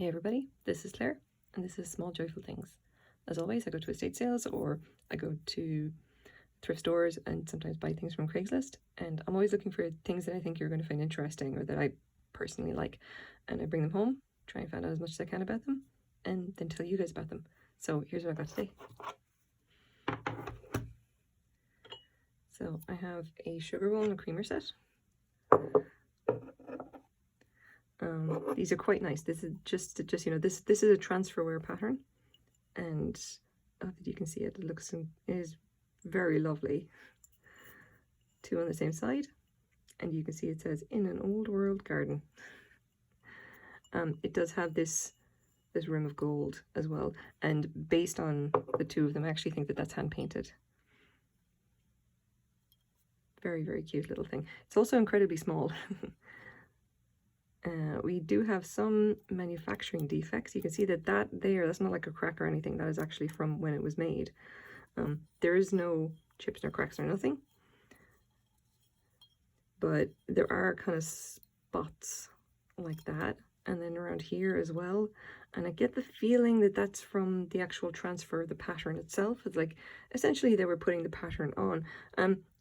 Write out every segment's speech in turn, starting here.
Hey everybody, this is Claire, and this is Small Joyful Things. As always, I go to estate sales or I go to thrift stores and sometimes buy things from Craigslist, and I'm always looking for things that I think you're going to find interesting or that I personally like, and I bring them home, try and find out as much as I can about them, and then tell you guys about them. So here's what I got today. So I have a sugar bowl and a creamer set. These are quite nice. This is just you know, this is a transferware pattern, and that you can see it. It looks and is very lovely. Two on the same side, and you can see it says "in an old world garden." It does have this rim of gold as well, and based on the two of them, I actually think that that's hand painted. Very, very cute little thing. It's also incredibly small. We do have some manufacturing defects. You can see that that's not like a crack or anything. That is actually from when it was made. There is no chips nor cracks or nothing, but there are kind of spots like that, and then around here as well. And I get the feeling that that's from the actual transfer of the pattern itself. It's like essentially they were putting the pattern on.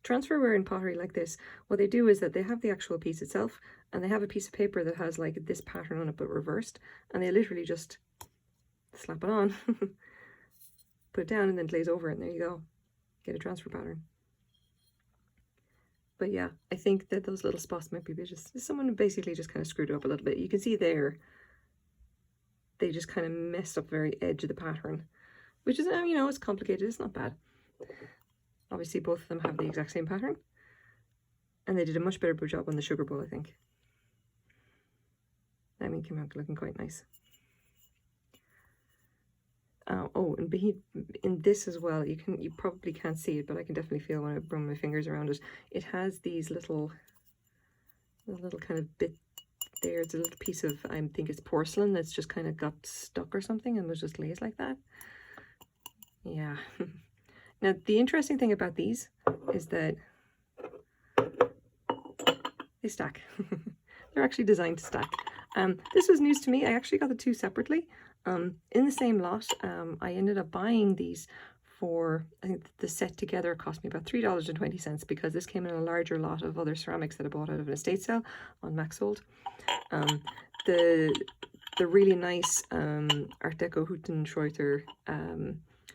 Transferware in pottery like this, what they do is that they have the actual piece itself, and they have a piece of paper that has like this pattern on it but reversed, and they literally just slap it on, put it down, and then glaze over it, and there you go, get a transfer pattern. But yeah, I think that those little spots might be just someone basically just kind of screwed it up a little bit. You can see there they just kind of messed up the very edge of the pattern, which is, you know, it's complicated, it's not bad. Obviously both of them have the exact same pattern, and they did a much better job on the sugar bowl, I think. I mean, came out looking quite nice. Oh, and in this as well, you probably can't see it, but I can definitely feel when I run my fingers around it. It has these little kind of bit there. It's a little piece of, I think it's porcelain that's just kind of got stuck or something and was just glazed like that. Yeah. Now, the interesting thing about these is that they stack. They're actually designed to stack. This was news to me. I actually got the two separately. In the same lot, I ended up buying these for, I think the set together cost me about $3.20 because this came in a larger lot of other ceramics that I bought out of an estate sale on Maxsold. The really nice Art Deco Hüttenschreuter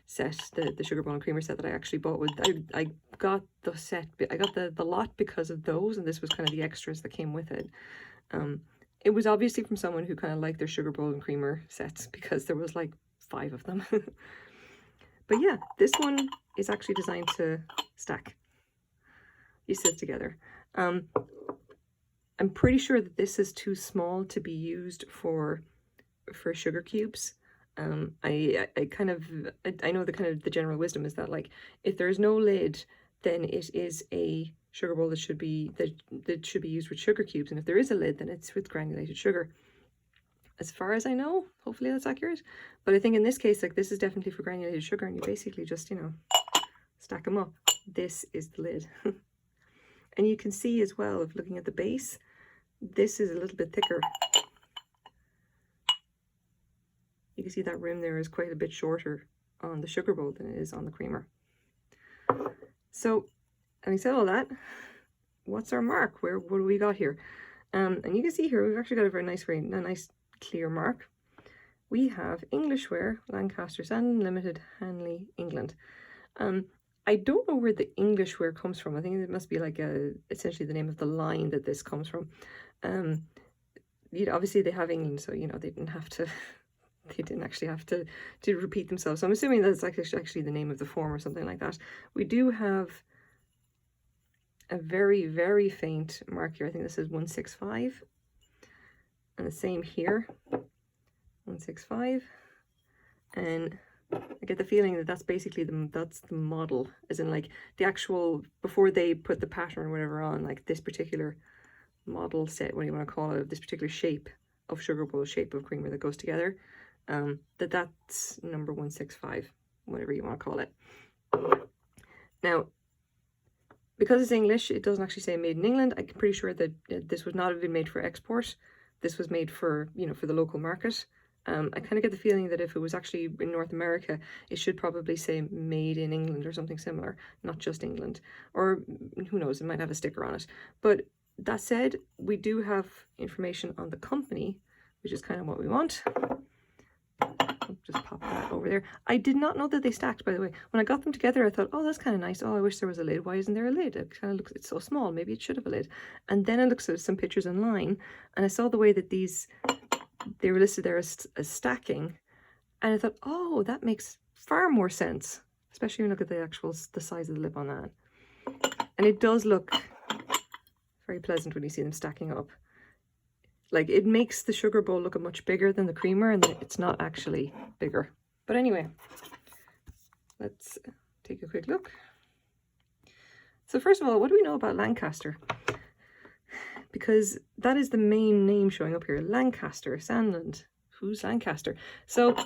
set, the sugar bowl and creamer set that I actually bought with, I got the set, I got the lot because of those, and this was kind of the extras that came with it. It was obviously from someone who kind of liked their sugar bowl and creamer sets because there was like 5 of them. But yeah, this one is actually designed to stack. You sit together. I'm pretty sure that this is too small to be used for sugar cubes. I know the general wisdom is that, like, if there is no lid, then it is a sugar bowl that should be used with sugar cubes, and if there is a lid, then it's with granulated sugar. As far as I know, hopefully that's accurate. But I think in this case, like, this is definitely for granulated sugar, and you basically just, you know, stack them up. This is the lid. And you can see as well, if looking at the base, this is a little bit thicker. You can see that rim there is quite a bit shorter on the sugar bowl than it is on the creamer. So, having said all that, what's our mark? What do we got here? And you can see here, we've actually got a very nice clear mark. We have Englishware, Lancaster Sandland Limited, Hanley, England. I don't know where the Englishware comes from. I think it must be like essentially the name of the line that this comes from. You know, obviously they have England, so, you know, they didn't actually have to repeat themselves. So I'm assuming that's actually the name of the form or something like that. We do have a very, very faint mark here. I think this is 165. And the same here, 165. And I get the feeling that that's basically that's the model, as in like the actual, before they put the pattern or whatever on, like this particular model set, what do you want to call it, this particular shape of sugar bowl, shape of creamer that goes together, that's number 165, whatever you want to call it. Now, because it's English, it doesn't actually say made in England. I'm pretty sure that this would not have been made for export. This was made for, you know, for the local market. I kind of get the feeling that if it was actually in North America, it should probably say made in England or something similar, not just England. Or who knows, it might have a sticker on it. But that said, we do have information on the company, which is kind of what we want. I'll just pop that over there. I did not know that they stacked, by the way. When I got them together, I thought, oh, that's kind of nice. Oh, I wish there was a lid. Why isn't there a lid? It kind of looks, it's so small. Maybe it should have a lid. And then I looked at some pictures online, and I saw the way that they were listed there as stacking. And I thought, oh, that makes far more sense, especially when you look at the size of the lip on that. And it does look very pleasant when you see them stacking up. Like, it makes the sugar bowl look much bigger than the creamer, and it's not actually bigger. But anyway, let's take a quick look. So first of all, what do we know about Lancaster? Because that is the main name showing up here, Lancaster Sandland. Who's Lancaster? So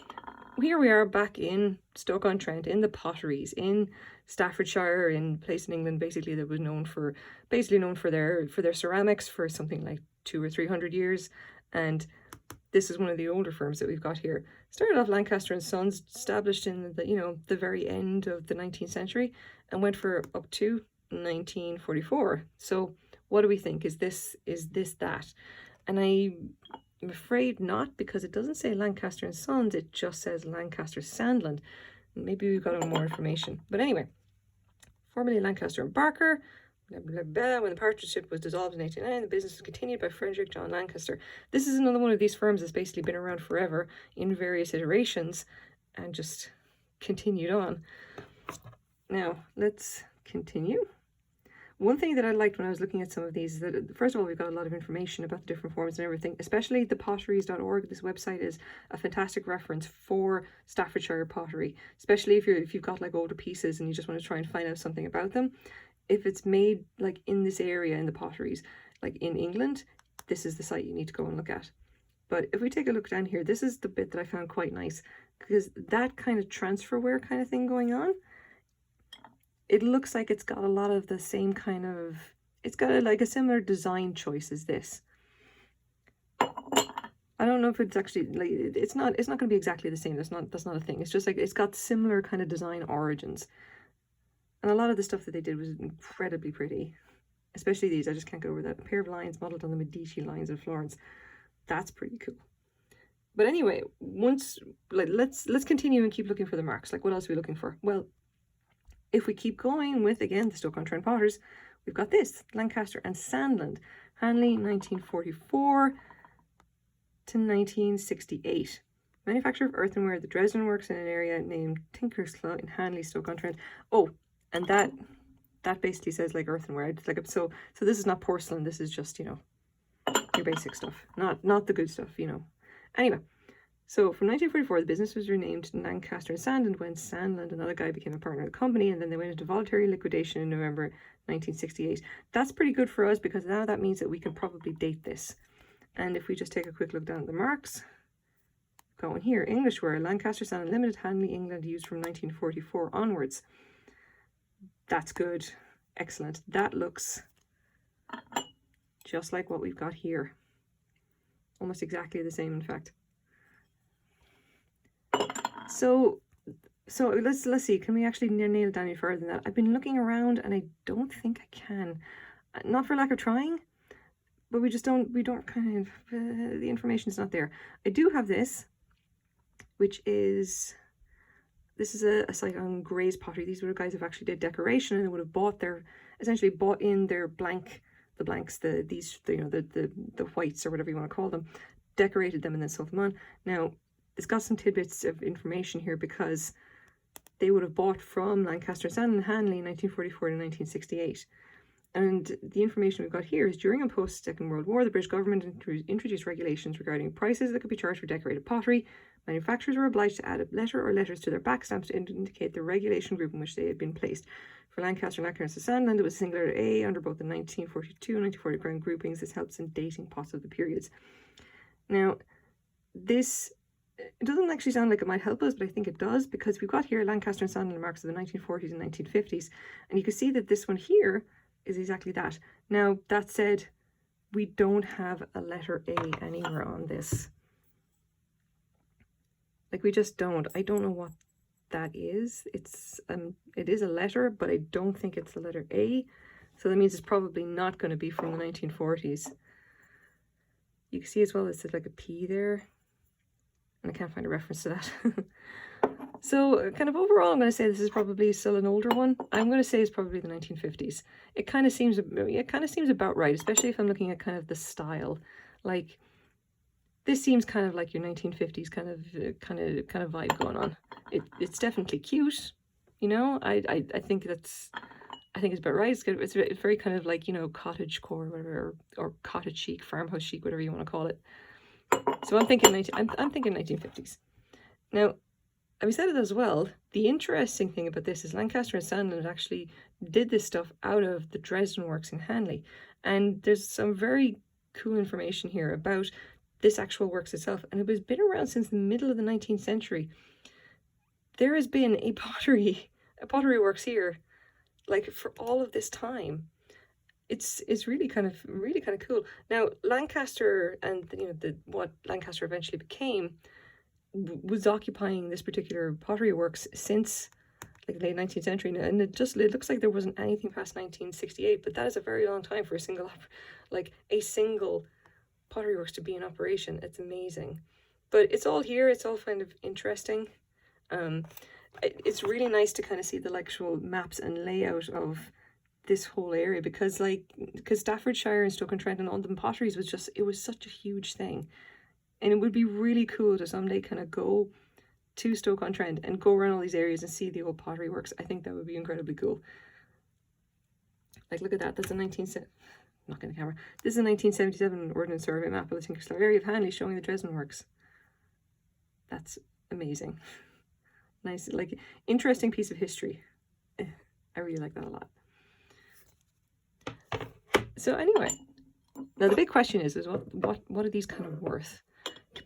here we are back in Stoke-on-Trent, in the potteries, in Staffordshire, in a place in England basically that was known for their ceramics for something like 200 or 300 years. And this is one of the older firms that we've got here. Started off Lancaster and Sons, established in the very end of the 19th century, and went for up to 1944. So what do we think? Is this that? And I'm afraid not, because it doesn't say Lancaster and Sons, it just says Lancaster Sandland. Maybe we've got more information. But anyway, formerly Lancaster and Barker, blah, blah, blah. When the partnership was dissolved in 1889, the business was continued by Frederick John Lancaster. This is another one of these firms that's basically been around forever in various iterations and just continued on. Now, let's continue. One thing that I liked when I was looking at some of these is that, first of all, we've got a lot of information about the different forms and everything, especially the potteries.org. This website is a fantastic reference for Staffordshire pottery, especially if you've got like older pieces and you just want to try and find out something about them. If it's made like in this area in the potteries, like in England, this is the site you need to go and look at. But if we take a look down here, this is the bit that I found quite nice, because that kind of transferware kind of thing going on, it looks like it's got a lot of the same kind of, it's got like a similar design choice as this. I don't know if it's actually, like, it's not going to be exactly the same. That's not a thing. It's just like, it's got similar kind of design origins. And a lot of the stuff that they did was incredibly pretty. Especially these, I just can't get over that. A pair of lines modelled on the Medici lines of Florence. That's pretty cool. But anyway, let's continue and keep looking for the marks. Like, what else are we looking for? Well, if we keep going with, again, the Stoke-on-Trent potters, we've got this, Lancaster and Sandland, Hanley, 1944 to 1968. Manufacturer of earthenware, the Dresden Works in an area named Tinker's Claw in Hanley, Stoke-on-Trent. Oh, and that basically says like earthenware. It's like, so this is not porcelain. This is just, your basic stuff, not the good stuff, Anyway. So from 1944, the business was renamed Lancaster and Sandland when Sandland, another guy, became a partner of the company, and then they went into voluntary liquidation in November 1968. That's pretty good for us, because now that means that we can probably date this. And if we just take a quick look down at the marks, going here, Englishware, Lancaster Sandland Limited, Hanley, England, used from 1944 onwards. That's good. Excellent. That looks just like what we've got here. Almost exactly the same, in fact. So let's see, can we actually nail it down any further than that? I've been looking around and I don't think I can. Not for lack of trying, but we don't kind of, the information's not there. I do have this, which is, this is a site on Gray's Pottery. These were the guys who actually did decoration, and they would have essentially bought in their the whites or whatever you want to call them, decorated them and then sold them on. Now, it's got some tidbits of information here, because they would have bought from Lancaster Sandland and Hanley in 1944 to 1968. And the information we've got here is, during and post Second World War, the British government introduced regulations regarding prices that could be charged for decorated pottery. Manufacturers were obliged to add a letter or letters to their back stamps to indicate the regulation group in which they had been placed. For Lancaster and Lancaster Sandland, it was singular A under both the 1942 and 1940 ground groupings. This helps in dating pots of the periods. Now, it doesn't actually sound like it might help us, but I think it does, because we've got here Lancaster and Sandland marks of the 1940s and 1950s, and you can see that this one here is exactly that. Now, that said, we don't have a letter A anywhere on this. Like, we just don't. I don't know what that is. It is a letter, but I don't think it's the letter A. So that means it's probably not going to be from the 1940s. You can see as well, it's like a P there. And I can't find a reference to that. So kind of overall, I'm going to say this is probably still an older one. I'm going to say it's probably the 1950s. It kind of seems about right, especially if I'm looking at kind of the style. Like, this seems kind of like your 1950s kind of vibe going on. It's definitely cute, you know. I think it's about right. It's very kind of like, you know, cottage core, whatever, or cottage chic, farmhouse chic, whatever you want to call it. So I'm thinking 1950s. Now, having said it as well, the interesting thing about this is Lancaster and Sandland actually did this stuff out of the Dresden works in Hanley. And there's some very cool information here about this actual works itself. And it has been around since the middle of the 19th century. There has been a pottery works here, like, for all of this time. It's really kind of cool. Now, Lancaster and, you know, what Lancaster eventually became was occupying this particular pottery works since like the late 19th century, and it looks like there wasn't anything past 1968, but that is a very long time for a single pottery works to be in operation. It's amazing. But it's all here. It's all kind of interesting. It's really nice to kind of see the actual maps and layout of this whole area, because Staffordshire and Stoke-on-Trent and all the potteries it was such a huge thing. And it would be really cool to someday kind of go to Stoke-on-Trent and go around all these areas and see the old pottery works. I think that would be incredibly cool. Like, look at that. That's a not getting the camera. This is a 1977 Ordnance Survey map of the Tinkerslough area of Hanley showing the Dresden works. That's amazing. Nice, like, interesting piece of history. I really like that a lot. So anyway, now the big question is what are these kind of worth?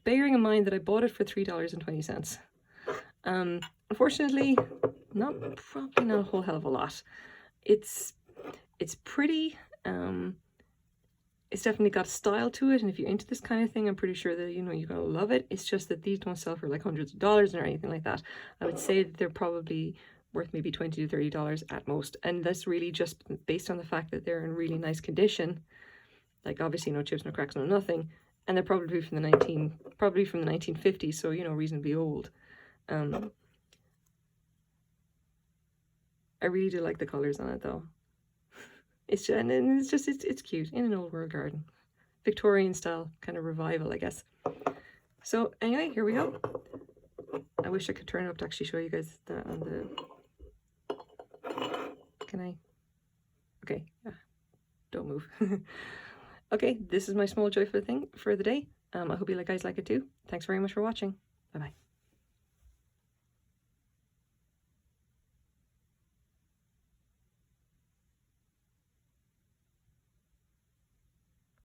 Bearing in mind that I bought it for $3.20. Unfortunately, probably not a whole hell of a lot. It's pretty. It's definitely got style to it, and if you're into this kind of thing, I'm pretty sure that, you know, you're gonna love it. It's just that these don't sell for like hundreds of dollars or anything like that. I would say that they're probably worth maybe $20 to $30 at most, and that's really just based on the fact that they're in really nice condition. Like, obviously no chips, no cracks, no nothing, and they're probably from the 1950s, so, you know, reasonably old. I really do like the colors on it though. It's cute in an old world garden, Victorian style kind of revival, I guess. So anyway, here we go. I wish I could turn it up to actually show you guys that on the. Can I? Okay, yeah. Don't move. Okay, this is my small joy for the day. I hope you guys like it too. Thanks very much for watching. Bye bye.